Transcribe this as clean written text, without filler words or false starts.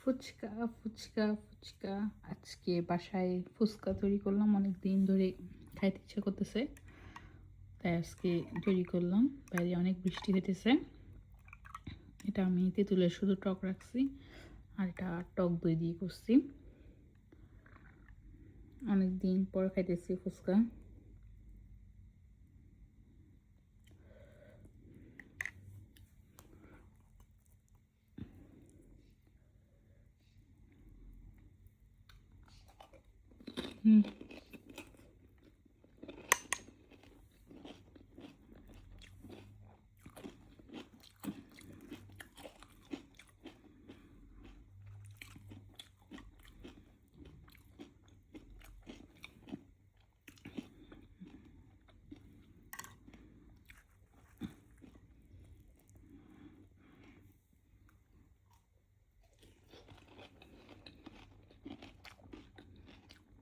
ফুচকা, ফুচকা, ফুচকা। আজকে বাসায় ফুচকা তৈরি করলাম। অনেক দিন ধরে খাইতে ইচ্ছা করতেছে। তাই আজকে তৈরি করলাম। বাইরে অনেক বৃষ্টি হইতেছে। এটা আমি তেঁতুলের শুধু টক রাখছি। আর এটা টক দই দিয়ে করছি। অনেক দিন পর খাইতেছি ফুচকা।